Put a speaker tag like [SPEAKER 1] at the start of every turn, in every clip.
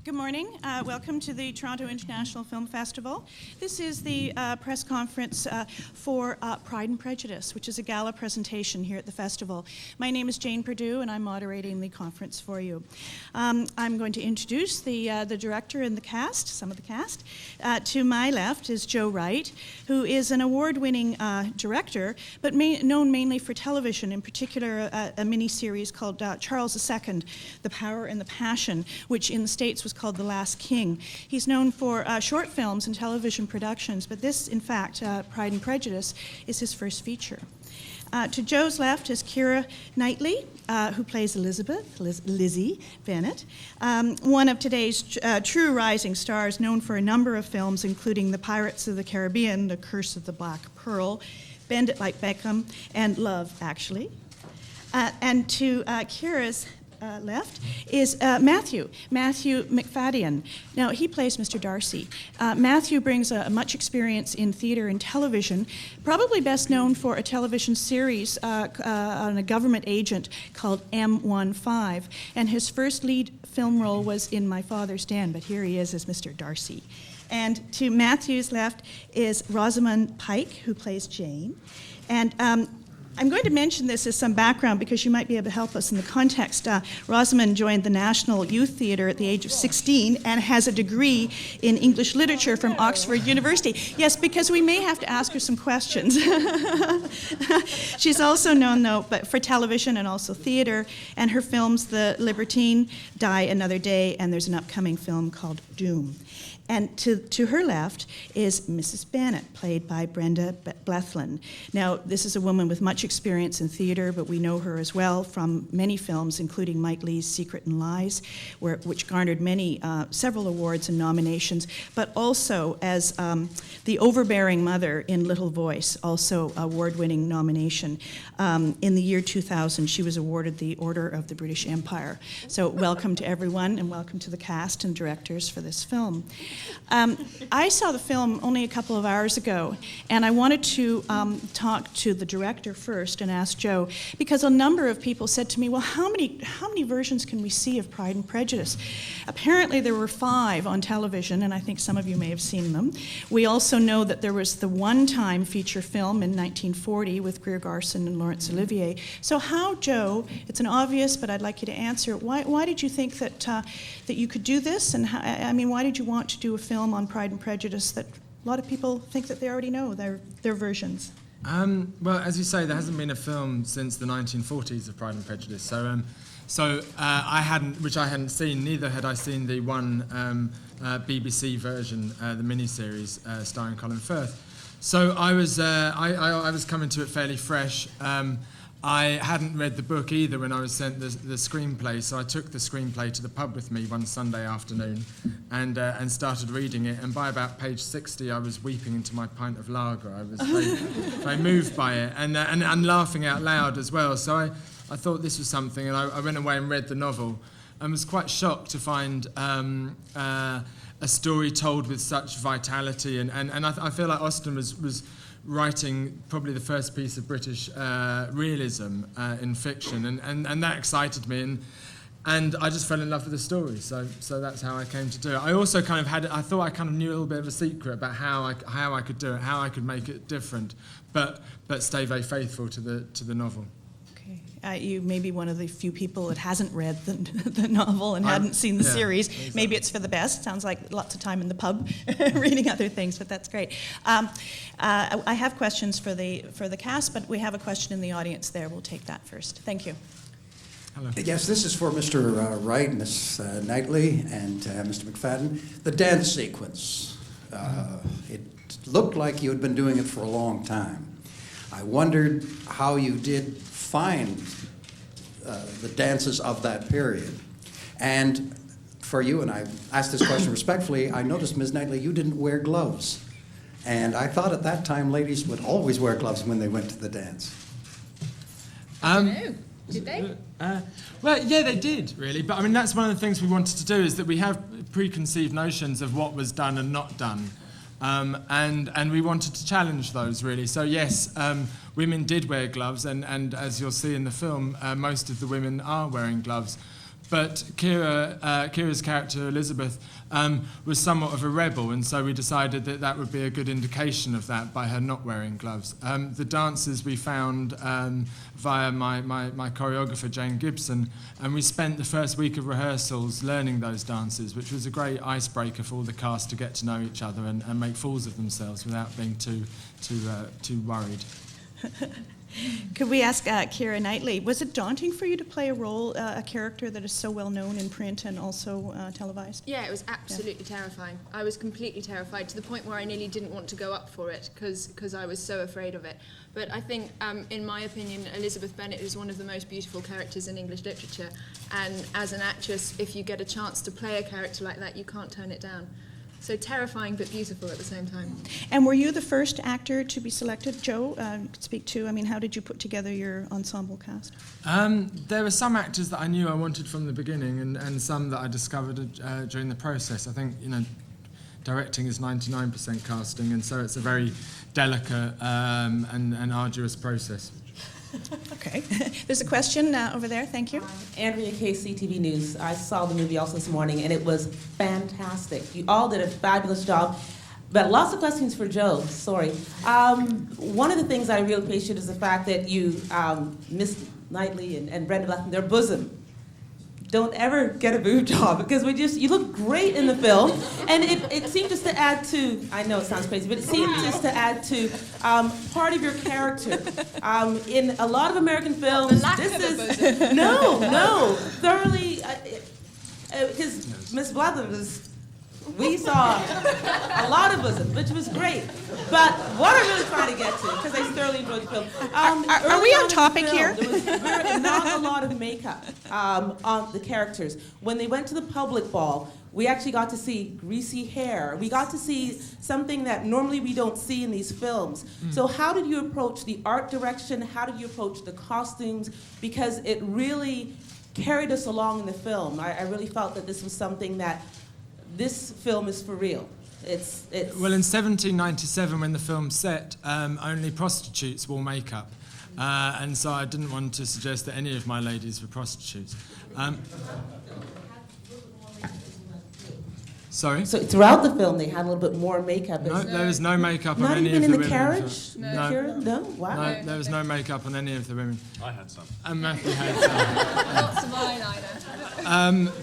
[SPEAKER 1] Good morning. Welcome to the Toronto International Film Festival. This is the press conference for Pride and Prejudice, which is a gala presentation here at the festival. My name is Jane Perdue, and I'm moderating the conference for you. I'm going to introduce the director and the cast, some of the cast. To my left is Joe Wright, who is an award-winning director, but known mainly for television, in particular a mini-series called Charles II, The Power and the Passion, which in the States was called The Last King. He's known for short films and television productions, but this, in fact, Pride and Prejudice, is his first feature. To Joe's left is Keira Knightley, who plays Elizabeth, Lizzie Bennett, one of today's true rising stars, known for a number of films, including The Pirates of the Caribbean, The Curse of the Black Pearl, Bend It Like Beckham, and Love, Actually. And to Keira's left is Matthew Macfadyen. Now, he plays Mr. Darcy. Matthew brings much experience in theater and television, probably best known for a television series on a government agent called M15, and his first lead film role was in My Father's Den, but here he is as Mr. Darcy. And to Matthew's left is Rosamund Pike, who plays Jane. And I'm going to mention this as some background because you might be able to help us in the context. Rosamund joined the National Youth Theatre at the age of 16 and has a degree in English literature from Oxford University. Yes, because we may have to ask her some questions. She's also known, though, but for television and also theatre, and her films, The Libertine, Die Another Day, and there's an upcoming film called Doom. And to her left is Mrs. Bennett, played by Brenda Blethyn. Now, this is a woman with much experience in theater, but we know her as well from many films, including Mike Leigh's Secret and Lies, which garnered several awards and nominations, but also as the overbearing mother in Little Voice, also award-winning nomination. In the year 2000, she was awarded the Order of the British Empire. So welcome to everyone, and welcome to the cast and directors for this film. I saw the film only a couple of hours ago, and I wanted to talk to the director first and ask Joe, because a number of people said to me, well, how many versions can we see of Pride and Prejudice? Apparently there were 5 on television, and I think some of you may have seen them. We also know that there was the one-time feature film in 1940 with Greer Garson and Laurence Olivier. So how, Joe, it's an obvious, but I'd like you to answer, why did you think that you could do this? And why did you want to do a film on Pride and Prejudice that a lot of people think that they already know their versions?
[SPEAKER 2] Well, as you say, there hasn't been a film since the 1940s of Pride and Prejudice. So I hadn't seen. Neither had I seen the one BBC version, the miniseries starring Colin Firth. So I was coming to it fairly fresh. I hadn't read the book either when I was sent the screenplay, so I took the screenplay to the pub with me one Sunday afternoon and started reading it. And by about page 60, I was weeping into my pint of lager. I was very moved by it and laughing out loud as well. So I thought this was something, and I went away and read the novel and was quite shocked to find a story told with such vitality. And I feel like Austen was writing probably the first piece of British realism in fiction, and that excited me, and I just fell in love with the story. So that's how I came to do it. I also kind of I thought I kind of knew a little bit of a secret about how I could do it, how I could make it different, but stay very faithful to the novel.
[SPEAKER 1] You may be one of the few people that hasn't read the novel and hadn't seen the series. Exactly. Maybe it's for the best. Sounds like lots of time in the pub reading other things, but that's great. I have questions for the cast, but we have a question in the audience there. We'll take that first. Thank you.
[SPEAKER 3] Hello. Yes, this is for Mr. Wright, Miss Knightley, and Mr. Macfadyen. The dance sequence. It looked like you had been doing it for a long time. I wondered how you did find the dances of that period. And for you, and I asked this question respectfully, I noticed, Ms. Knightley, you didn't wear gloves. And I thought at that time ladies would always wear gloves when they went to the dance.
[SPEAKER 4] Did they?
[SPEAKER 2] Well, yeah, they did, really. But I mean, that's one of the things we wanted to do, is that we have preconceived notions of what was done and not done. And we wanted to challenge those, really. So yes, women did wear gloves, and as you'll see in the film, most of the women are wearing gloves. but Keira's character, Elizabeth, was somewhat of a rebel, and so we decided that that would be a good indication of that by her not wearing gloves. The dances we found via my choreographer, Jane Gibson, and we spent the first week of rehearsals learning those dances, which was a great icebreaker for all the cast to get to know each other and make fools of themselves without being too worried.
[SPEAKER 1] Could we ask Keira Knightley, was it daunting for you to play a role, a character that is so well known in print and also televised?
[SPEAKER 4] Yeah, it was absolutely terrifying. I was completely terrified to the point where I nearly didn't want to go up for it because I was so afraid of it. But I think, in my opinion, Elizabeth Bennett is one of the most beautiful characters in English literature. And as an actress, if you get a chance to play a character like that, you can't turn it down. So terrifying but beautiful at the same time.
[SPEAKER 1] And were you the first actor to be selected? Joe, could speak to, how did you put together your ensemble cast?
[SPEAKER 2] There were some actors that I knew I wanted from the beginning and some that I discovered during the process. I think, directing is 99% casting, and so it's a very delicate and arduous process.
[SPEAKER 1] Okay. There's a question over there. Thank you.
[SPEAKER 5] Andrea K, CTV News. I saw the movie also this morning, and it was fantastic. You all did a fabulous job. But lots of questions for Joe. Sorry. One of the things I really appreciate is the fact that you, Miss Knightley and Brenda Blethyn, their bosom. Don't ever get a boob job because you look great in the film, and it seemed just to add to, I know it sounds crazy, but it seemed just to add to part of your character. In a lot of American films, thoroughly, because Miss Blethyn we saw a lot of bosom, which was great. But what I'm really trying to get to, because I thoroughly enjoyed the film.
[SPEAKER 1] Are we on topic here?
[SPEAKER 5] There was not a lot of makeup on the characters. When they went to the public ball, we actually got to see greasy hair. We got to see something that normally we don't see in these films. So how did you approach the art direction? How did you approach the costumes? Because it really carried us along in the film. I really felt that this was something that this film is for real. It's
[SPEAKER 2] Well, in 1797, when the film's set, only prostitutes wore makeup. And so I didn't want to suggest that any of my ladies were prostitutes. Sorry?
[SPEAKER 5] So throughout the film, they had a little bit more makeup.
[SPEAKER 2] No, there was no makeup on
[SPEAKER 5] Not
[SPEAKER 2] any
[SPEAKER 5] even
[SPEAKER 2] of the
[SPEAKER 5] in the
[SPEAKER 2] women.
[SPEAKER 5] carriage?
[SPEAKER 2] No.
[SPEAKER 5] No? Wow.
[SPEAKER 2] No, there was no makeup on any of the women.
[SPEAKER 6] I had some.
[SPEAKER 2] And Matthew had some.
[SPEAKER 4] Lots of mine either.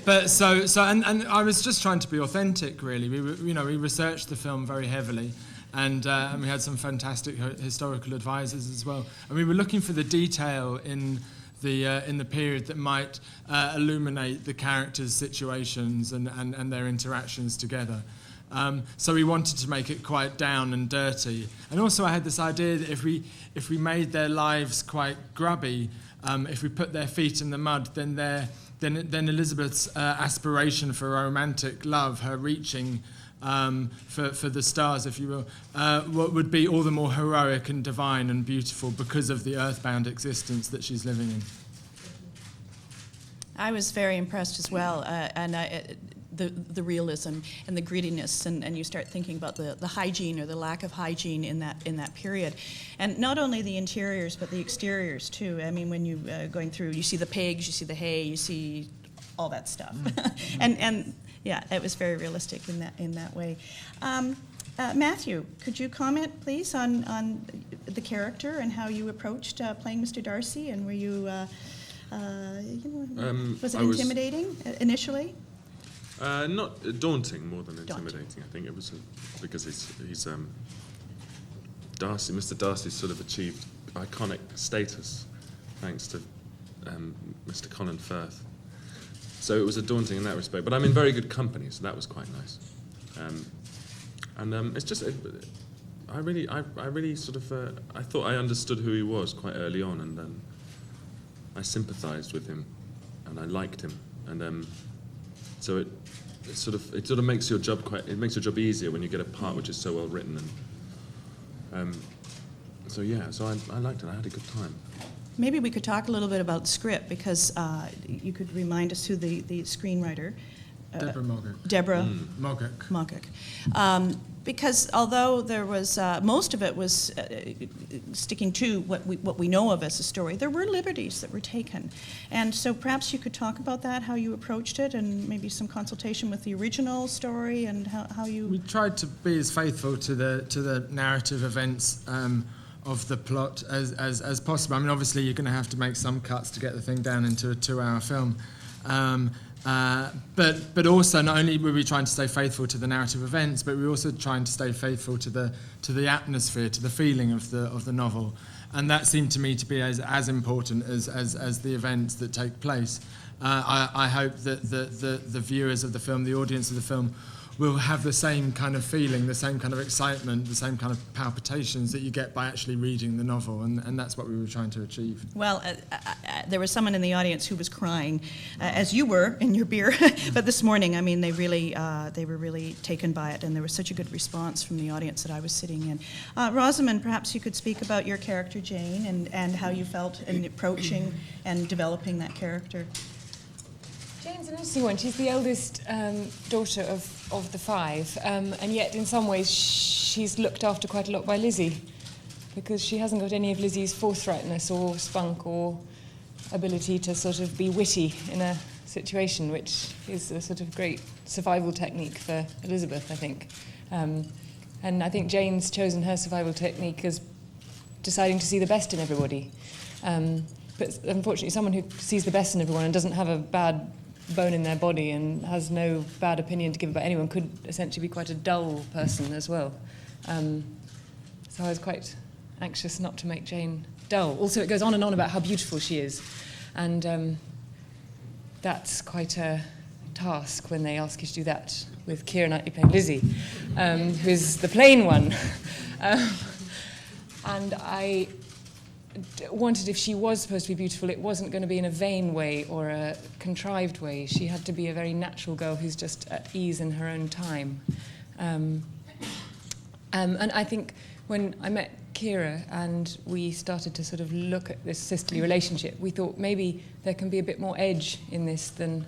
[SPEAKER 2] But and I was just trying to be authentic, really. We researched the film very heavily, and we had some fantastic historical advisors as well. And we were looking for the detail in the period that might illuminate the characters' situations and their interactions together. So we wanted to make it quite down and dirty. And also I had this idea that if we made their lives quite grubby, if we put their feet in the mud, then Elizabeth's aspiration for romantic love, her reaching for the stars, if you will, would be all the more heroic and divine and beautiful because of the earthbound existence that she's living in.
[SPEAKER 1] I was very impressed as well, the realism and the grittiness, and you start thinking about the hygiene or the lack of hygiene in that period, and not only the interiors but the exteriors too. I mean, when you going through, you see the pigs, you see the hay, you see all that stuff, and yeah, it was very realistic in that way. Matthew, could you comment, please, on the character and how you approached playing Mr. Darcy, and were you, was it intimidating initially?
[SPEAKER 6] Not daunting more than intimidating. I think it was because he's Darcy. Mr. Darcy sort of achieved iconic status thanks to Mr. Colin Firth. So it was daunting in that respect. But I'm in very good company, so that was quite nice. It's just I really sort of I thought I understood who he was quite early on, and I sympathised with him, and I liked him, and so it sort of makes your job easier when you get a part which is so well written, and so I liked it. I had a good time.
[SPEAKER 1] Maybe we could talk a little bit about the script, because you could remind us who the screenwriter.
[SPEAKER 2] Deborah Mogok.
[SPEAKER 1] Deborah
[SPEAKER 2] Mogok.
[SPEAKER 1] Mogok. Because although there was, most of it was sticking to what we know of as a story, there were liberties that were taken. And so perhaps you could talk about that, how you approached it, and maybe some consultation with the original story, and how you...
[SPEAKER 2] We tried to be as faithful to the narrative events of the plot as possible. I mean, obviously you're going to have to make some cuts to get the thing down into a 2-hour film. But also, not only were we trying to stay faithful to the narrative events, but we were also trying to stay faithful to the atmosphere, to the feeling of the novel, and that seemed to me to be as important as the events that take place. I hope that the viewers of the film, the audience of the film, will have the same kind of feeling, the same kind of excitement, the same kind of palpitations that you get by actually reading the novel, and that's what we were trying to achieve.
[SPEAKER 1] Well, there was someone in the audience who was crying, as you were in your beer, but this morning, I mean, they were really taken by it, and there was such a good response from the audience that I was sitting in. Rosamund, perhaps you could speak about your character, Jane, and how you felt in approaching and developing that character.
[SPEAKER 7] Jane's an interesting one. She's the eldest daughter of the 5, and yet in some ways she's looked after quite a lot by Lizzie, because she hasn't got any of Lizzie's forthrightness or spunk or ability to sort of be witty in a situation, which is a sort of great survival technique for Elizabeth, I think. And I think Jane's chosen her survival technique as deciding to see the best in everybody. But unfortunately, someone who sees the best in everyone and doesn't have a bad bone in their body and has no bad opinion to give about anyone could essentially be quite a dull person as well. So I was quite anxious not to make Jane dull. Also, it goes on and on about how beautiful she is, and that's quite a task when they ask you to do that with Keira Knightley playing Lizzie, who's the plain one. And I wanted, if she was supposed to be beautiful, it wasn't going to be in a vain way or a contrived way. She had to be a very natural girl who's just at ease in her own time. And I think when I met Keira and we started to sort of look at this sisterly relationship, we thought maybe there can be a bit more edge in this than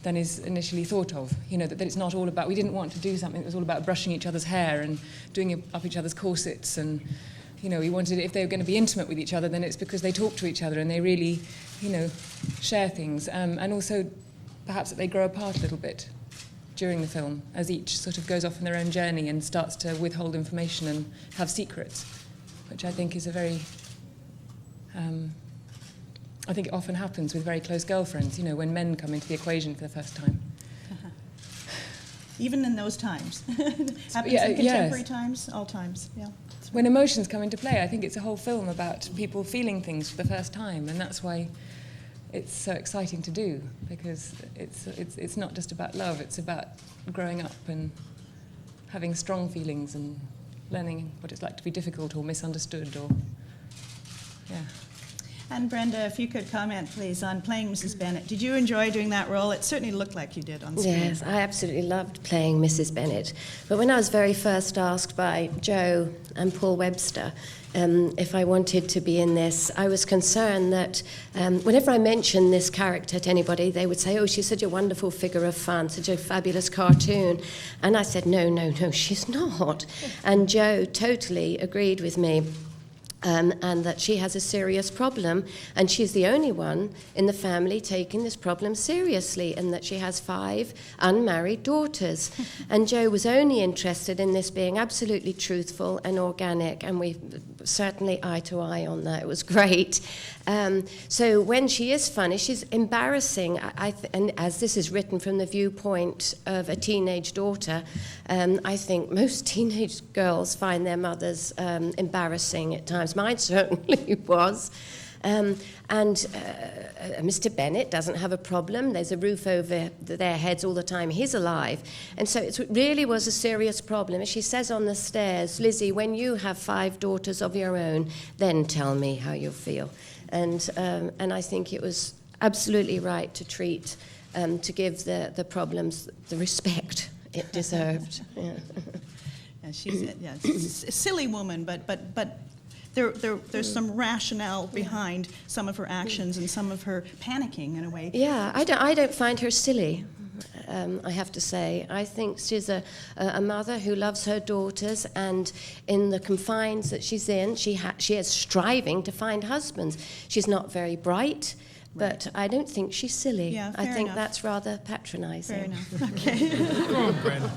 [SPEAKER 7] is initially thought of. You know, that it's not all about, we didn't want to do something that was all about brushing each other's hair and doing up each other's corsets, and you know, we wanted, if they were going to be intimate with each other, then it's because they talk to each other and they really, you know, share things. And also, perhaps that they grow apart a little bit during the film, as each sort of goes off on their own journey and starts to withhold information and have secrets, which I think is a very, I think it often happens with very close girlfriends, you know, when men come into the equation for the first time.
[SPEAKER 1] Even in those times. Happens
[SPEAKER 7] Yeah,
[SPEAKER 1] in contemporary
[SPEAKER 7] yes.
[SPEAKER 1] times, all times, yeah.
[SPEAKER 7] When emotions come into play, I think it's a whole film about people feeling things for the first time, and that's why it's so exciting to do, because it's not just about love, it's about growing up and having strong feelings and learning what it's like to be difficult or misunderstood, or yeah.
[SPEAKER 1] And Brenda, if you could comment, please, on playing Mrs. Bennett. Did you enjoy doing that role? It certainly looked like you did on screen.
[SPEAKER 8] Yes, I absolutely loved playing Mrs. Bennett. But when I was very first asked by Joe and Paul Webster if I wanted to be in this, I was concerned that whenever I mentioned this character to anybody, they would say, oh, she's such a wonderful figure of fun, such a fabulous cartoon. And I said, no, she's not. And Joe totally agreed with me. And that she has a serious problem, and she's the only one in the family taking this problem seriously, and that she has 5 unmarried daughters. And Joe was only interested in this being absolutely truthful and organic, and we certainly eye to eye on that. It was great. So when she is funny, she's embarrassing, and as this is written from the viewpoint of a teenage daughter, I think most teenage girls find their mothers embarrassing at times. Mine certainly was. Mr. Bennett doesn't have a problem. There's a roof over their heads all the time. He's alive. And so it really was a serious problem. As she says on the stairs, Lizzie, when you have 5 daughters of your own, then tell me how you feel. And I think it was absolutely right to treat, to give the problems the respect it deserved. Yeah.
[SPEAKER 1] Yeah, she's a silly woman, but there's some rationale behind some of her actions and some of her panicking in a way.
[SPEAKER 8] Yeah, I don't find her silly. I have to say. I think she's a mother who loves her daughters, and in the confines that she's in, she is striving to find husbands. She's not very bright, but I don't think she's silly.
[SPEAKER 1] Yeah,
[SPEAKER 8] I
[SPEAKER 1] fair
[SPEAKER 8] think
[SPEAKER 1] enough.
[SPEAKER 8] that's rather patronising.
[SPEAKER 1] Fair enough. Okay.
[SPEAKER 2] Go on, Brenda.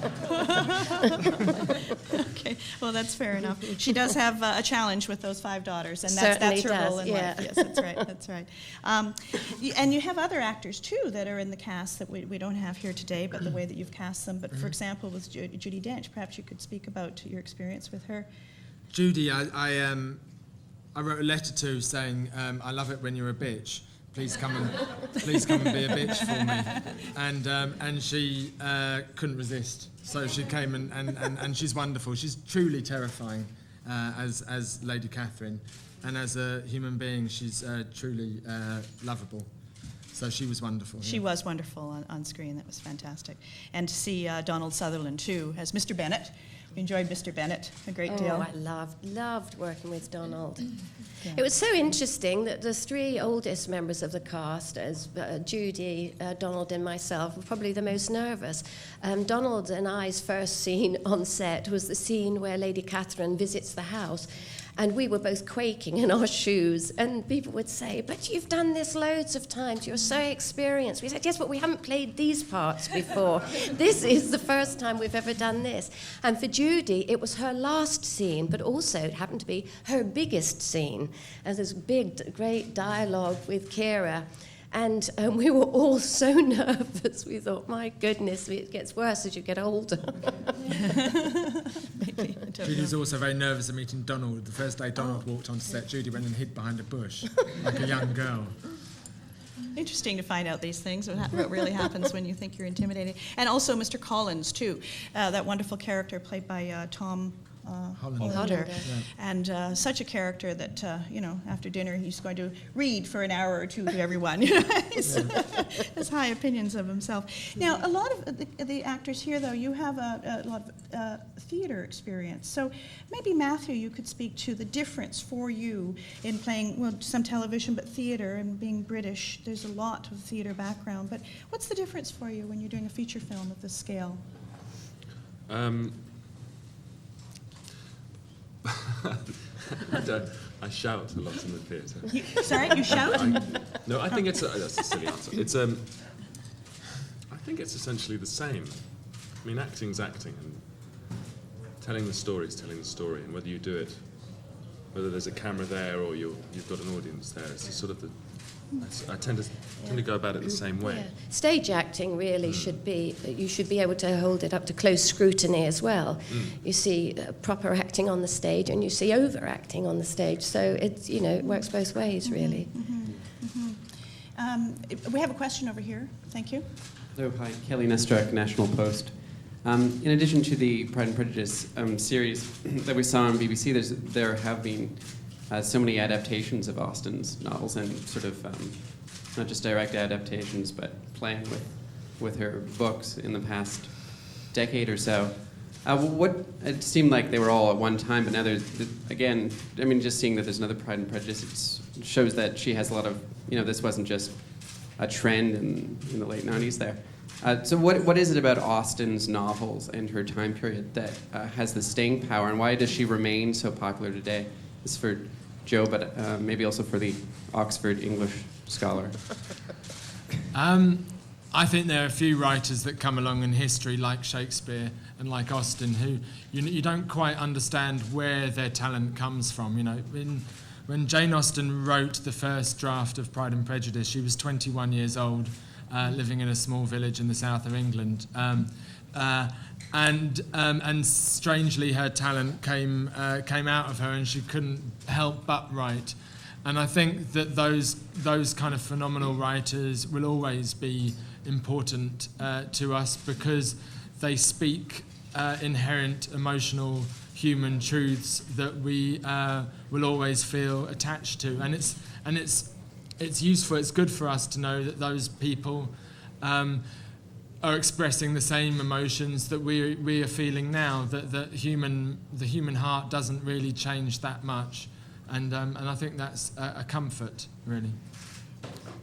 [SPEAKER 1] Okay. Well, that's fair enough. She does have a challenge with those 5 daughters, and
[SPEAKER 8] Certainly
[SPEAKER 1] that's her
[SPEAKER 8] does,
[SPEAKER 1] role in
[SPEAKER 8] yeah.
[SPEAKER 1] life. Yes, that's right. That's right. And you have other actors too that are in the cast that we don't have here today, but the way that you've cast them. But for example, with Judi Dench, perhaps you could speak about your experience with her.
[SPEAKER 2] Judy, I wrote a letter to saying, I love it when you're a bitch. Please come and be a bitch for me. And she couldn't resist. So she came and she's wonderful. She's truly terrifying as Lady Catherine. And as a human being, she's truly lovable. So she was wonderful.
[SPEAKER 1] She was wonderful on screen. That was fantastic. And to see Donald Sutherland too as Mr. Bennett. We enjoyed Mr. Bennett a great deal.
[SPEAKER 8] Oh, I loved working with Donald.
[SPEAKER 1] Yeah.
[SPEAKER 8] It was so interesting that the 3 oldest members of the cast, as Judy, Donald and myself, were probably the most nervous. Donald and I's first scene on set was the scene where Lady Catherine visits the house. And we were both quaking in our shoes. And people would say, but you've done this loads of times. You're so experienced. We said, yes, but we haven't played these parts before. This is the first time we've ever done this. And for Judy, it was her last scene, but also it happened to be her biggest scene. And there's big, great dialogue with Keira. And we were all so nervous. We thought, my goodness, it gets worse as you get older.
[SPEAKER 1] Maybe, I don't
[SPEAKER 2] Judy
[SPEAKER 1] know.
[SPEAKER 2] was also very nervous of meeting Donald. The first day Donald walked on set, Judy went and hid behind a bush, like a young girl.
[SPEAKER 1] Interesting to find out these things, what really happens when you think you're intimidated. And also Mr. Collins, too, that wonderful character played by Tom Hollander.
[SPEAKER 2] Yeah.
[SPEAKER 1] And such a character that, after dinner he's going to read for an hour or 2 to everyone. He's has high opinions of himself. Now, a lot of the actors here, though, you have a lot of theater experience. So maybe, Matthew, you could speak to the difference for you in playing, well, some television, but theater, and being British. There's a lot of theater background. But what's the difference for you when you're doing a feature film of this scale?
[SPEAKER 6] I shout a lot in the theatre.
[SPEAKER 1] Sorry, you shout?
[SPEAKER 6] No, I think that's a silly answer. It's I think it's essentially the same. I mean, acting's acting, and telling the story is telling the story, and whether you do it, whether there's a camera there or you've got an audience there, it's sort of I tend to go about it the same way.
[SPEAKER 8] Yeah. Stage acting really should be, you should be able to hold it up to close scrutiny as well. You see proper acting on the stage and you see overacting on the stage. So it's, it works both ways, really.
[SPEAKER 1] We have a question over here. Thank you.
[SPEAKER 9] Hello, hi. Kelly Nestruck, National Post. In addition to the Pride and Prejudice series that we saw on BBC, there have been so many adaptations of Austen's novels, and sort of not just direct adaptations, but playing with her books in the past decade or so. It seemed like they were all at one time, but now again, I mean, just seeing that there's another Pride and Prejudice, it shows that she has a lot of, this wasn't just a trend in the late 90s there. So what is it about Austen's novels and her time period that has the staying power, and why does she remain so popular today? This is for Joe, but maybe also for the Oxford English scholar.
[SPEAKER 2] I think there are a few writers that come along in history, like Shakespeare and like Austen, who you don't quite understand where their talent comes from. When Jane Austen wrote the first draft of Pride and Prejudice, she was 21 years old, living in a small village in the south of England. And strangely, her talent came out of her, and she couldn't help but write. And I think that those kind of phenomenal writers will always be important to us, because they speak inherent emotional human truths that we will always feel attached to. And it's useful. It's good for us to know that those people are expressing the same emotions that we are feeling now. That the human heart doesn't really change that much, and I think that's a comfort, really.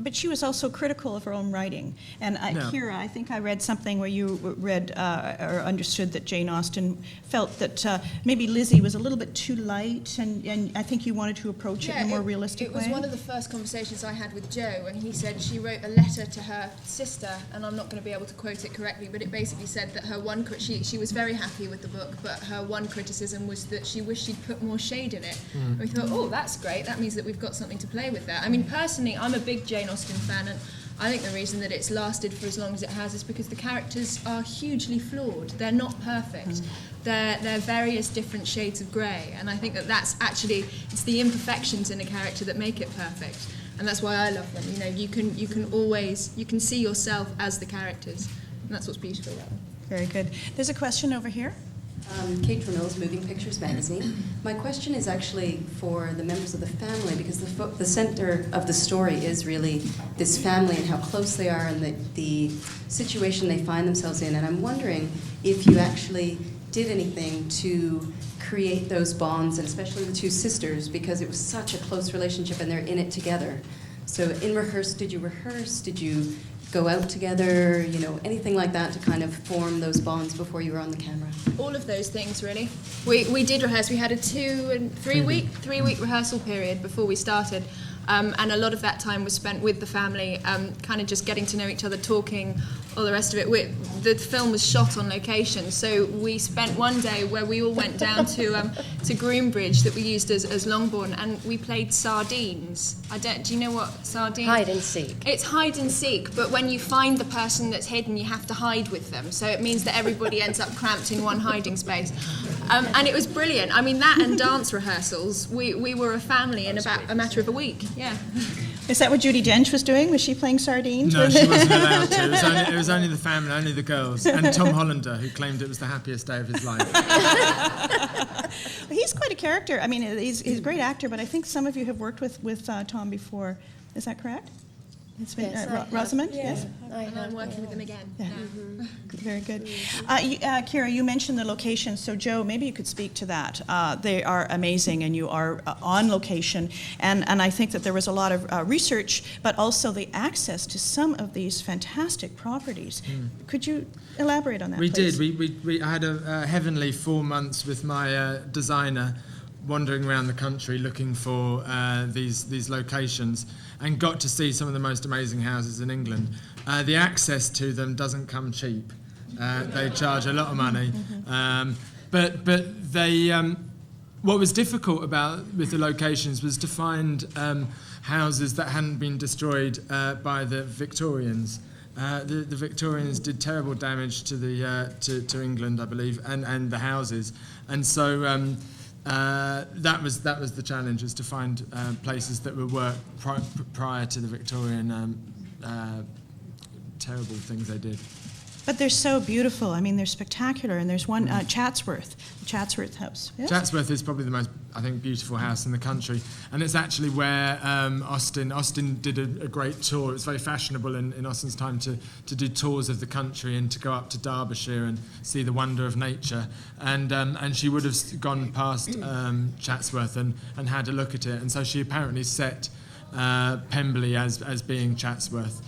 [SPEAKER 1] But she was also critical of her own writing. And Keira, I think I read something where you read or understood that Jane Austen felt that maybe Lizzie was a little bit too light, and I think you wanted to approach it in a more realistic way.
[SPEAKER 4] It was one of the first conversations I had with Joe, and he said she wrote a letter to her sister, and I'm not going to be able to quote it correctly, but it basically said that her she was very happy with the book, but her one criticism was that she wished she'd put more shade in it. And we thought, oh, that's great. That means that we've got something to play with there. I mean, personally, I'm a big Jane Austen fan, and I think the reason that it's lasted for as long as it has is because the characters are hugely flawed. They're not perfect. They're various different shades of grey, and I think that's actually, it's the imperfections in a character that make it perfect, and that's why I love them. You know, you can see yourself as the characters, and that's what's beautiful about them.
[SPEAKER 1] Very good. There's a question over here.
[SPEAKER 10] Kate Turnell's Moving Pictures magazine. My question is actually for the members of the family, because the center of the story is really this family and how close they are and the situation they find themselves in. And I'm wondering if you actually did anything to create those bonds, and especially the two sisters, because it was such a close relationship and they're in it together. So did you rehearse? Did you go out together, you know, anything like that to kind of form those bonds before you were on the camera?
[SPEAKER 4] All of those things, really. We did rehearse. We had a 2 and 3 week rehearsal period before we started, and a lot of that time was spent with the family, kind of just getting to know each other, talking, all the rest of it. The film was shot on location, so we spent one day where we all went down to Groombridge that we used as Longbourn, and we played sardines. Do you know what sardines?
[SPEAKER 8] Hide and seek.
[SPEAKER 4] It's hide and seek, but when you find the person that's hidden, you have to hide with them. So it means that everybody ends up cramped in one hiding space. And it was brilliant. I mean, that and dance rehearsals, we were a family in about a matter of a week. Yeah.
[SPEAKER 1] Is that what Judi Dench was doing? Was she playing sardines?
[SPEAKER 2] No, she wasn't allowed to. It was only the family, only the girls, and Tom Hollander, who claimed it was the happiest day of his life.
[SPEAKER 1] He's quite a character. I mean, he's a great actor, but I think some of you have worked with Tom before. Is that correct? It's been
[SPEAKER 8] Yes,
[SPEAKER 1] Rosamund?
[SPEAKER 8] Yeah,
[SPEAKER 1] Yes.
[SPEAKER 4] And I'm working with them again.
[SPEAKER 1] Yeah.
[SPEAKER 4] now.
[SPEAKER 1] Very good. Keira, you mentioned the locations, so Joe, maybe you could speak to that. They are amazing, and you are on location, and I think that there was a lot of research, but also the access to some of these fantastic properties. Could you elaborate on that, please?
[SPEAKER 2] I had a heavenly 4 months with my designer, wandering around the country looking for these locations, and got to see some of the most amazing houses in England. The access to them doesn't come cheap. They charge a lot of money, but they. What was difficult with the locations was to find houses that hadn't been destroyed by the Victorians. The Victorians did terrible damage to to England, I believe, and the houses, and so. That was the challenge, was to find places that were worked prior to the Victorian terrible things they did.
[SPEAKER 1] But they're so beautiful. I mean, they're spectacular. And there's one, Chatsworth, the Chatsworth House. Yes?
[SPEAKER 2] Chatsworth is probably the most, I think, beautiful house in the country. And it's actually where Austen did a great tour. It was very fashionable in Austen's time to do tours of the country and to go up to Derbyshire and see the wonder of nature. And she would have gone past Chatsworth and had a look at it. And so she apparently set Pemberley as being Chatsworth.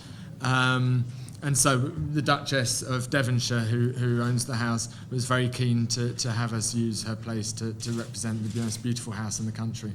[SPEAKER 2] And so the Duchess of Devonshire, who owns the house, was very keen to have us use her place to represent the most beautiful house in the country.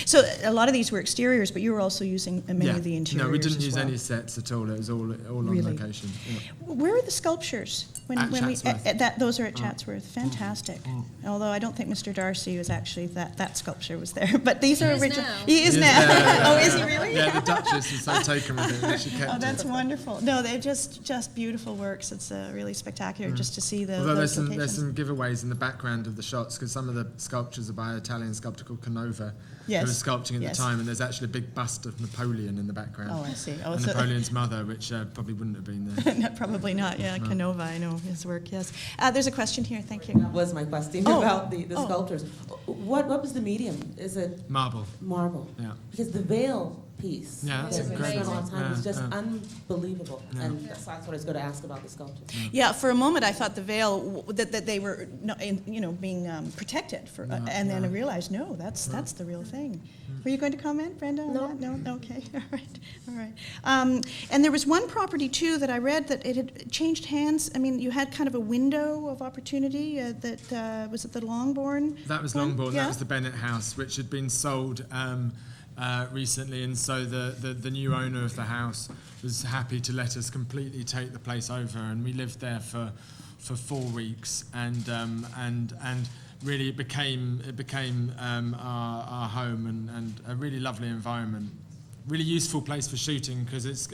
[SPEAKER 1] So a lot of these were exteriors, but you were also using many of the interiors.
[SPEAKER 2] No, we didn't use
[SPEAKER 1] well.
[SPEAKER 2] any sets at all. It was all
[SPEAKER 1] Really?
[SPEAKER 2] on location. Yeah.
[SPEAKER 1] Where are the sculptures?
[SPEAKER 2] Chatsworth.
[SPEAKER 1] Those are at Chatsworth. Fantastic. Although I don't think Mr. Darcy was actually that sculpture was there. But these are original. He is now. Oh, is he really?
[SPEAKER 2] Yeah, the Duchess was so taken with it that she kept it.
[SPEAKER 1] Oh, that's wonderful. No, they're just beautiful works. It's really spectacular just to see
[SPEAKER 2] Although
[SPEAKER 1] those
[SPEAKER 2] there's
[SPEAKER 1] locations.
[SPEAKER 2] some giveaways in the background of the shots, because some of the sculptures are by an Italian sculptor called Canova,
[SPEAKER 1] Yes.
[SPEAKER 2] who was sculpting at
[SPEAKER 1] Yes.
[SPEAKER 2] the time, and there's actually a big bust of Napoleon in the background.
[SPEAKER 1] Oh, I see. Oh,
[SPEAKER 2] and
[SPEAKER 1] so-
[SPEAKER 2] Napoleon's mother, which probably wouldn't have been there.
[SPEAKER 1] No, probably not. Yeah, Canova. I know his work. Yes. There's a question here. Thank you.
[SPEAKER 5] That was my question about the sculptures. What was the medium? Is it
[SPEAKER 2] Marble.
[SPEAKER 5] marble?
[SPEAKER 2] Yeah.
[SPEAKER 5] Because the veil piece.
[SPEAKER 2] Yeah, that's
[SPEAKER 5] That we spent a lot of
[SPEAKER 2] incredible.
[SPEAKER 5] time. It was
[SPEAKER 2] Yeah,
[SPEAKER 5] just
[SPEAKER 2] yeah.
[SPEAKER 5] unbelievable.
[SPEAKER 2] Yeah.
[SPEAKER 5] And that's what I was going to ask about the sculpture.
[SPEAKER 1] Yeah, for a moment I thought the veil that they were being protected for, and then I realized no, that's the real thing. Were you going to comment, Brenda? On that? No. Okay. All right. And there was one property too that I read that it had changed hands. I mean, you had kind of a window of opportunity. That was it the Longbourn?
[SPEAKER 2] That was
[SPEAKER 1] one?
[SPEAKER 2] Longbourn.
[SPEAKER 1] Yeah?
[SPEAKER 2] That was the Bennett house, which had been sold recently, and so the new owner of the house was happy to let us completely take the place over, and we lived there for 4 weeks, and really it became our home, and a really lovely environment, really useful place for shooting because it's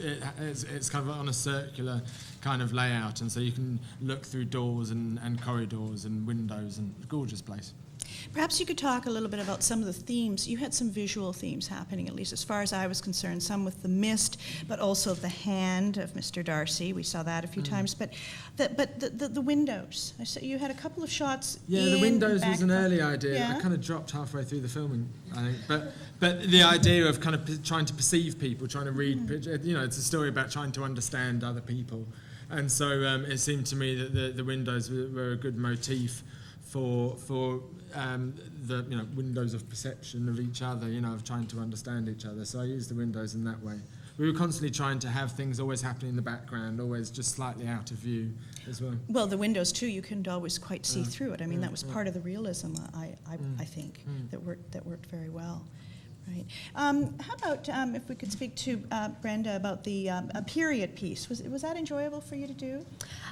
[SPEAKER 2] kind of on a circular kind of layout, and so you can look through doors and corridors and windows, and a gorgeous place.
[SPEAKER 1] Perhaps you could talk a little bit about some of the themes. You had some visual themes happening, at least as far as I was concerned, some with the mist, but also the hand of Mr. Darcy. We saw that a few times. But the windows. I saw you had a couple of shots.
[SPEAKER 2] Yeah, the windows was an early idea.
[SPEAKER 1] Yeah.
[SPEAKER 2] I kind of dropped halfway through the filming, I think. But the idea of kind of trying to perceive people, trying to read, it's a story about trying to understand other people. And so it seemed to me that the windows were a good motif for the windows of perception of each other, of trying to understand each other. So I used the windows in that way. We were constantly trying to have things always happening in the background, always just slightly out of view as well.
[SPEAKER 1] Well, the windows too, you couldn't always quite see through it. I mean, that was part of the realism, I think, that worked very well. Right. How about if we could speak to Brenda about the a period piece? Was that enjoyable for you to do?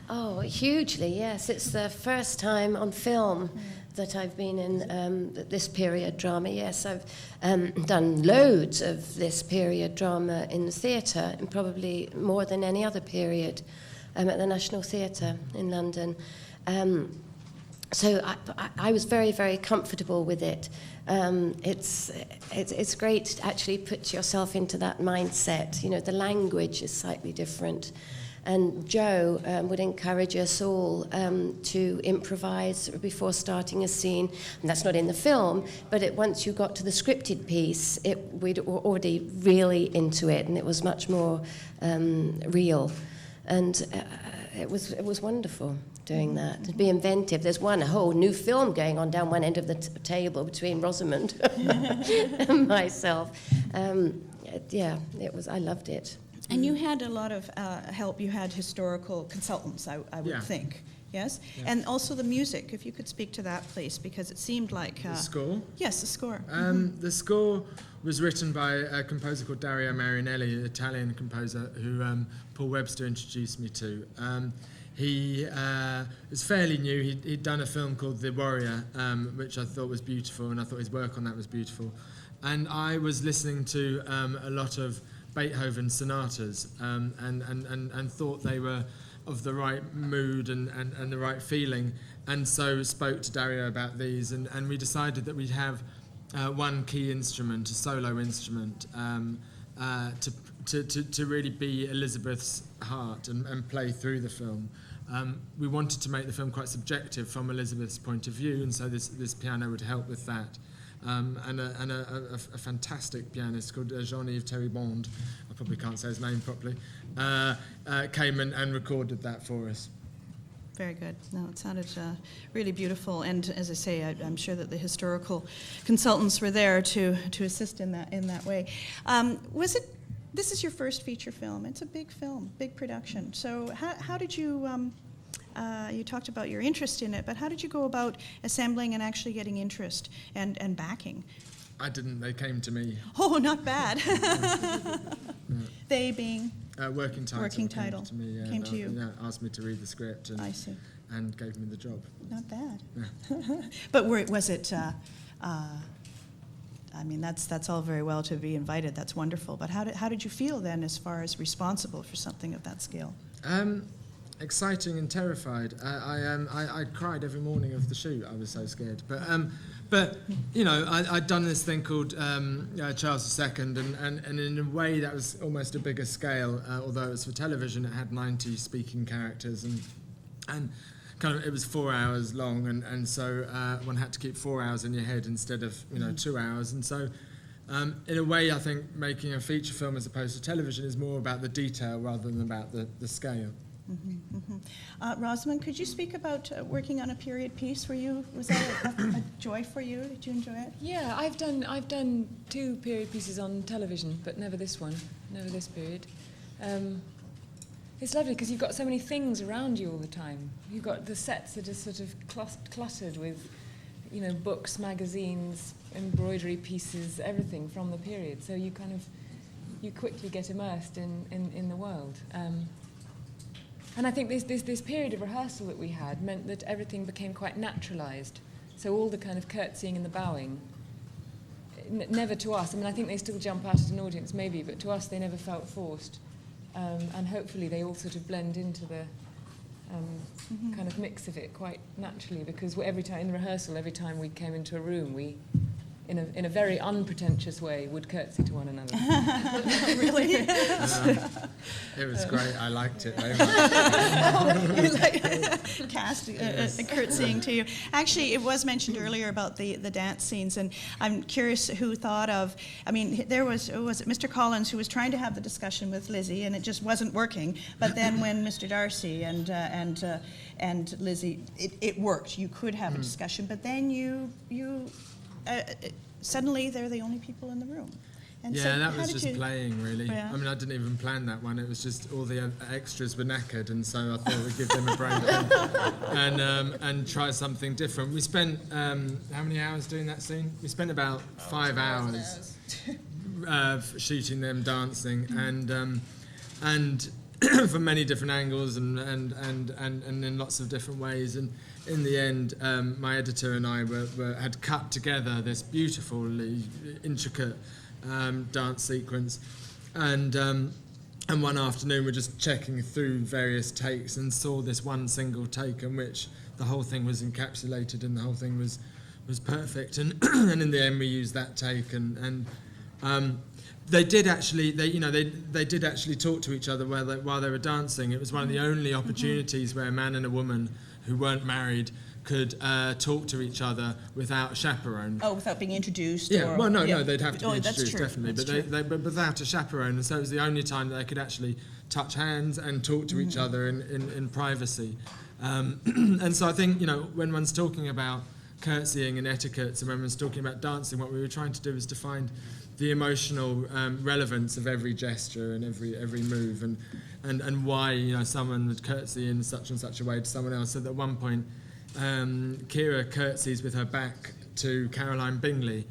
[SPEAKER 8] Oh, hugely, yes. It's the first time on film that I've been in this period drama. Yes, I've done loads of this period drama in the theatre, and probably more than any other period at the National Theatre in London. So I was very, very comfortable with it. It's great to actually put yourself into that mindset. The language is slightly different. And Joe would encourage us all to improvise before starting a scene. And that's not in the film, but once you got to the scripted piece, we'd already really into it, and it was much more real. And it was wonderful doing that, to be inventive. There's a whole new film going on down one end of the table between Rosamund and myself. I loved it.
[SPEAKER 1] And you had a lot of help. You had historical consultants, I would think. Yes? Yeah. And also the music, if you could speak to that, please, because it seemed like...
[SPEAKER 2] the score?
[SPEAKER 1] Yes, the score.
[SPEAKER 2] The score was written by a composer called Dario Marianelli, an Italian composer who Paul Webster introduced me to. He was fairly new. He'd done a film called The Warrior, which I thought was beautiful, and I thought his work on that was beautiful. And I was listening to a lot of Beethoven sonatas and thought they were of the right mood and the right feeling, and so spoke to Dario about these, and we decided that we'd have one key instrument, a solo instrument, to really be Elizabeth's heart and play through the film. We wanted to make the film quite subjective from Elizabeth's point of view, and so this piano would help with that. And a fantastic pianist called Jean-Yves Terrybond, I probably can't say his name properly, came and recorded that for us.
[SPEAKER 1] Very good. No, it sounded really beautiful, and as I say, I'm sure that the historical consultants were there to assist in that way. This is your first feature film. It's a big film, big production. So how did you? You talked about your interest in it, but how did you go about assembling and actually getting interest and backing?
[SPEAKER 2] I didn't. They came to me.
[SPEAKER 1] Oh, not bad. They being?
[SPEAKER 2] Working Title.
[SPEAKER 1] Working Title.
[SPEAKER 2] Came to me,
[SPEAKER 1] came to you.
[SPEAKER 2] Yeah, asked me to read the script and,
[SPEAKER 1] I see.
[SPEAKER 2] And gave me the job.
[SPEAKER 1] Not bad.
[SPEAKER 2] Yeah.
[SPEAKER 1] But was it... I mean, that's all very well to be invited. That's wonderful. But how did you feel then, as far as responsible for something of that scale?
[SPEAKER 2] Exciting and terrified. I cried every morning of the shoot. I was so scared. But I'd done this thing called Charles II, and in a way that was almost a bigger scale. Although it was for television, it had 90 speaking characters, and kind of it was 4 hours long, and so one had to keep 4 hours in your head instead of 2 hours, and so In a way, I think making a feature film as opposed to television is more about the detail rather than about the scale.
[SPEAKER 1] Rosamund, could you speak about working on a period piece? Was that a joy for you? Did you enjoy it?
[SPEAKER 7] Yeah, I've done 2 period pieces on television, but never this one, never this period. It's lovely because you've got so many things around you all the time. You've got the sets that are sort of cluttered with, books, magazines, embroidery pieces, everything from the period. So you quickly get immersed in the world. And I think this period of rehearsal that we had meant that everything became quite naturalised. So all the kind of curtsying and the bowing, never to us. I mean, I think they still jump out at an audience maybe, but to us they never felt forced. And hopefully they all sort of blend into the kind of mix of it quite naturally, because every time in rehearsal, every time we came into a room, we, in a very unpretentious way, would curtsy to one another.
[SPEAKER 1] Really?
[SPEAKER 2] It was great. I liked it very much.
[SPEAKER 1] Curtsying to you. Actually, it was mentioned earlier about the dance scenes, and I'm curious who thought of. I mean, there was Mr. Collins who was trying to have the discussion with Lizzie, and it just wasn't working. But then when Mr. Darcy and Lizzie, it worked. You could have a discussion, but then you suddenly they're the only people in the room. And so
[SPEAKER 2] that was just playing, really.
[SPEAKER 1] Yeah.
[SPEAKER 2] I mean, I didn't even plan that one. It was just all the extras were knackered, and so I thought we'd give them a break and try something different. We spent how many hours doing that scene? We spent about 5 hours shooting them dancing, and from many different angles and in lots of different ways. And in the end, my editor and I had cut together this beautifully intricate dance sequence, and one afternoon we're just checking through various takes and saw this one single take in which the whole thing was encapsulated and the whole thing was perfect. And and in the end we used that take and. They did actually talk to each other while they were dancing. It was one of the only opportunities where a man and a woman who weren't married could talk to each other without a chaperone.
[SPEAKER 1] Oh, without being introduced?
[SPEAKER 2] Yeah, no, they'd have to be introduced,
[SPEAKER 1] true.
[SPEAKER 2] definitely, but without a chaperone. And so it was the only time that they could actually touch hands and talk to each other in privacy. And so I think, when one's talking about curtsying and etiquettes and when one's talking about dancing, what we were trying to do is to find the emotional relevance of every gesture and every move, and why someone would curtsy in such and such a way to someone else. So that at one point, Keira curtsies with her back to Caroline Bingley,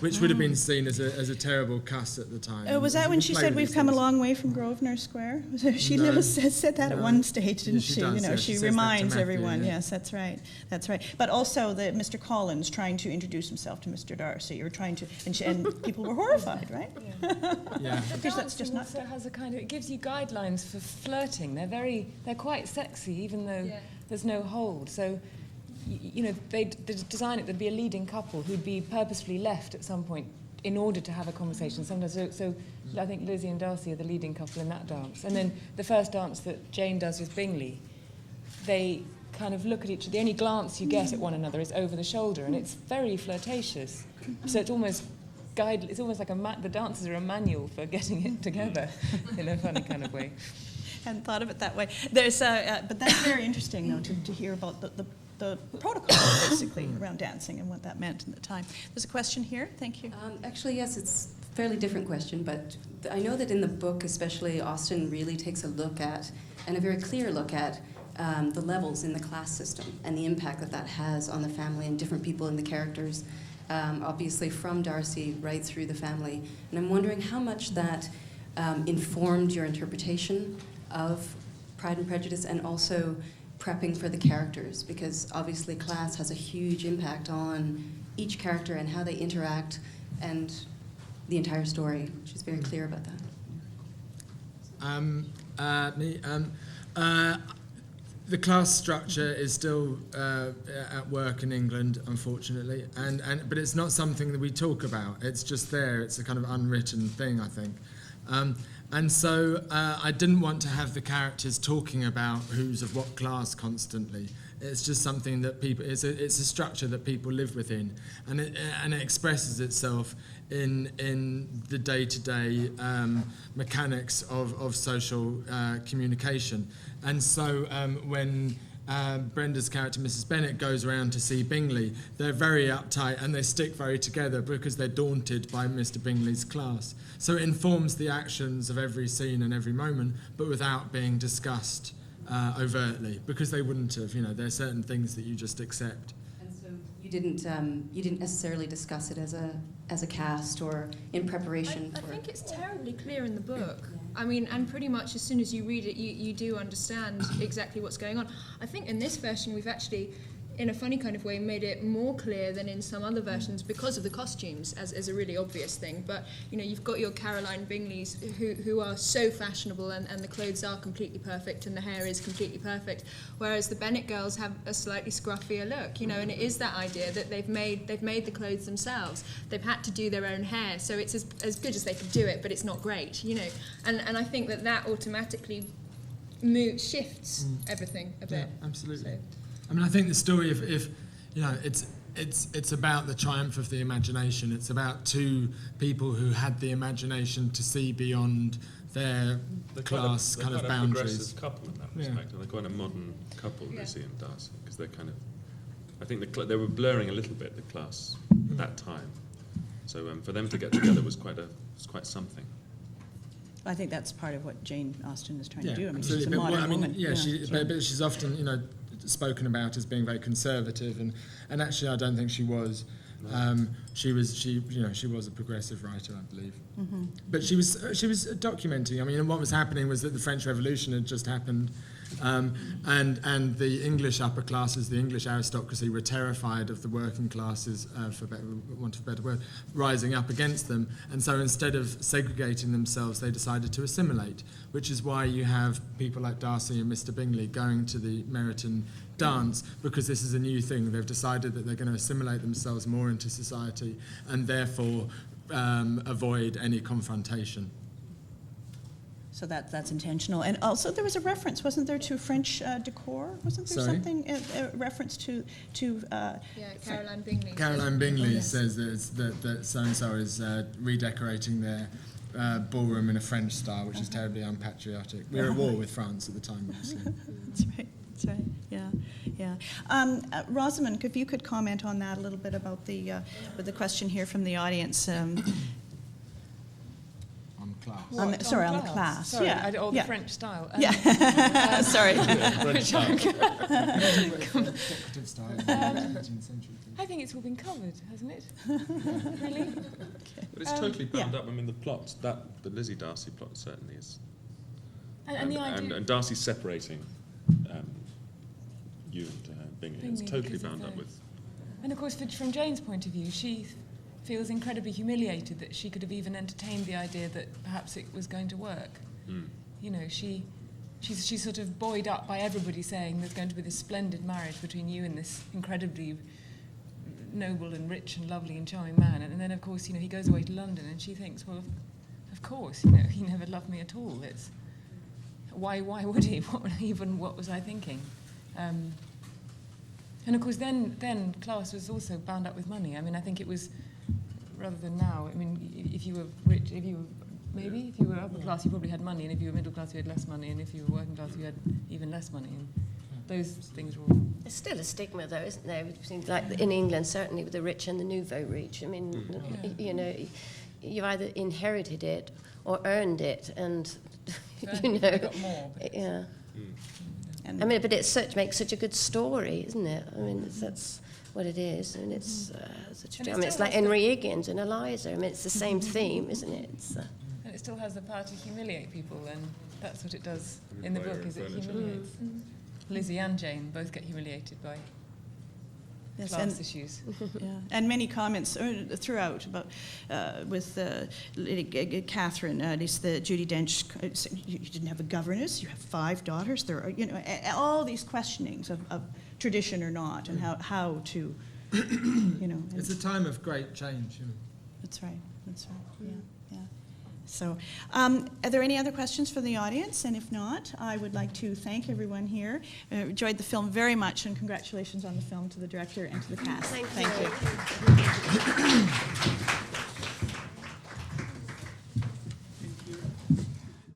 [SPEAKER 2] which would have been seen as a terrible cuss at the time.
[SPEAKER 1] Oh, was that when she said, "We've come a long way from Grosvenor Square"? She said that at one stage, didn't she?
[SPEAKER 2] Does,
[SPEAKER 1] she reminds everyone. Yes, that's right. That's right. But also Mr. Collins trying to introduce himself to Mr. Darcy, or trying to, and people were horrified, right?
[SPEAKER 2] Yeah.
[SPEAKER 1] Because that's just not.
[SPEAKER 7] Also has it gives you guidelines for flirting. They're quite sexy, even though there's no hold. So. They'd design it, there'd be a leading couple who'd be purposefully left at some point in order to have a conversation. Sometimes, so I think Lizzie and Darcy are the leading couple in that dance. And then the first dance that Jane does with Bingley, they kind of look at each other. The only glance you get at one another is over the shoulder, and it's very flirtatious. So it's almost it's almost like the dances are a manual for getting it together in a funny kind of way.
[SPEAKER 1] I hadn't thought of it that way. There's, but that's very interesting, though, to hear about the protocol, basically, around dancing and what that meant at the time. There's a question here. Thank you.
[SPEAKER 10] Actually, yes, it's a fairly different question, but I know that in the book, especially, Austen really takes a look at, and a very clear look at, the levels in the class system and the impact that has on the family and different people in the characters, obviously from Darcy right through the family. And I'm wondering how much that informed your interpretation of Pride and Prejudice, and also prepping for the characters, because obviously class has a huge impact on each character and how they interact and the entire story. She's very clear about that.
[SPEAKER 2] The class structure is still at work in England, unfortunately, but it's not something that we talk about. It's just there. It's a kind of unwritten thing, I think. And so I didn't want to have the characters talking about who's of what class constantly. It's just something that people, it's a structure that people live within, and it expresses itself in the day-to-day mechanics of social communication. And so when Brenda's character, Mrs. Bennett, goes around to see Bingley, they're very uptight and they stick very together because they're daunted by Mr. Bingley's class. So it informs the actions of every scene and every moment, but without being discussed overtly, because they wouldn't have. There are certain things that you just accept.
[SPEAKER 10] And so you didn't necessarily discuss it as a cast or in preparation
[SPEAKER 4] I
[SPEAKER 10] for.
[SPEAKER 4] think it's terribly clear in the book. I mean, and pretty much as soon as you read it, you do understand exactly what's going on. I think in this version we've actually, in a funny kind of way, made it more clear than in some other versions because of the costumes as a really obvious thing. But, you've got your Caroline Bingleys who are so fashionable and the clothes are completely perfect and the hair is completely perfect, whereas the Bennett girls have a slightly scruffier look, and it is that idea that they've made the clothes themselves. They've had to do their own hair, so it's as good as they could do it, but it's not great, And I think that automatically shifts everything a bit.
[SPEAKER 2] Yeah, absolutely.
[SPEAKER 4] So.
[SPEAKER 2] I mean, I think the story of it's about the triumph of the imagination. It's about two people who had the imagination to see beyond their class kind of
[SPEAKER 6] a
[SPEAKER 2] boundaries.
[SPEAKER 6] Progressive couple in that respect. They're quite a modern couple, Lizzie and Darcy, because they're kind of. I think they were blurring a little bit the class at that time. So for them to get together was quite something.
[SPEAKER 1] I think that's part of what Jane Austen is trying to do. I mean,
[SPEAKER 2] absolutely.
[SPEAKER 1] she's a modern woman.
[SPEAKER 2] But she's often, spoken about as being very conservative, and actually, I don't think she was.
[SPEAKER 6] No.
[SPEAKER 2] She was a progressive writer, I believe. Mm-hmm. But she was documenting. I mean, and what was happening was that the French Revolution had just happened, and the English upper classes, the English aristocracy, were terrified of the working classes, for want of a better word, rising up against them. And so instead of segregating themselves, they decided to assimilate, which is why you have people like Darcy and Mr. Bingley going to the Meryton dance, because this is a new thing. They've decided that they're going to assimilate themselves more into society and therefore avoid any confrontation.
[SPEAKER 1] So that's intentional. And also there was a reference, wasn't there, to French decor? Wasn't there something, a reference to
[SPEAKER 4] Caroline Bingley.
[SPEAKER 2] Caroline Bingley says that so-and-so is redecorating their ballroom in a French style, which is terribly unpatriotic. We were at war with France at the time, obviously.
[SPEAKER 1] That's right. Yeah. Rosamund, if you could comment on that a little bit about the question here from the audience.
[SPEAKER 2] On class.
[SPEAKER 1] On the class.
[SPEAKER 7] Sorry,
[SPEAKER 1] yeah.
[SPEAKER 7] The French style.
[SPEAKER 1] Sorry.
[SPEAKER 2] Decorative style in the 18th century.
[SPEAKER 7] I think it's all been covered, hasn't it? Really?
[SPEAKER 6] But it's totally bound up. I mean, the plot, the Lizzie Darcy plot certainly is.
[SPEAKER 7] And the idea.
[SPEAKER 6] And Darcy separating you and Bingley. It's totally bound up with.
[SPEAKER 7] And of course, from Jane's point of view, she feels incredibly humiliated that she could have even entertained the idea that perhaps it was going to work. Mm. She's sort of buoyed up by everybody saying there's going to be this splendid marriage between you and this incredibly noble and rich and lovely and charming man. And then, of course, he goes away to London and she thinks, well, of course, he never loved me at all. It's why would he? What was I thinking? And of course, then class was also bound up with money. I mean, I think it was, rather than now, I mean, if you were rich, if you were upper class, you probably had money, and if you were middle class, you had less money, and if you were working class, you had even less money. And those things were all...
[SPEAKER 8] There's still a stigma, though, isn't there? Between, like in England, certainly with the rich and the nouveau rich. I mean, you either inherited it or earned it, and
[SPEAKER 7] You got more.
[SPEAKER 8] Yeah.
[SPEAKER 1] And
[SPEAKER 8] I mean, but makes such a good story, isn't it? I mean, that's what it is. I mean, it's it's like Henry Higgins and Eliza. I mean, it's the same theme, isn't it?
[SPEAKER 7] And it still has the power to humiliate people, and that's what it does in the book. Is it humiliates Lizzie and Jane both get humiliated by class issues.
[SPEAKER 1] Yeah. And many comments throughout about with Catherine, at least the Judi Dench, you didn't have a governess, you have 5 daughters. There are, all these questionings of tradition or not, and how to,
[SPEAKER 2] It's a time of great change.
[SPEAKER 1] That's right. Yeah. So, are there any other questions for the audience? And if not, I would like to thank everyone here. Enjoyed the film very much, and congratulations on the film to the director and to the cast.
[SPEAKER 8] Thank you.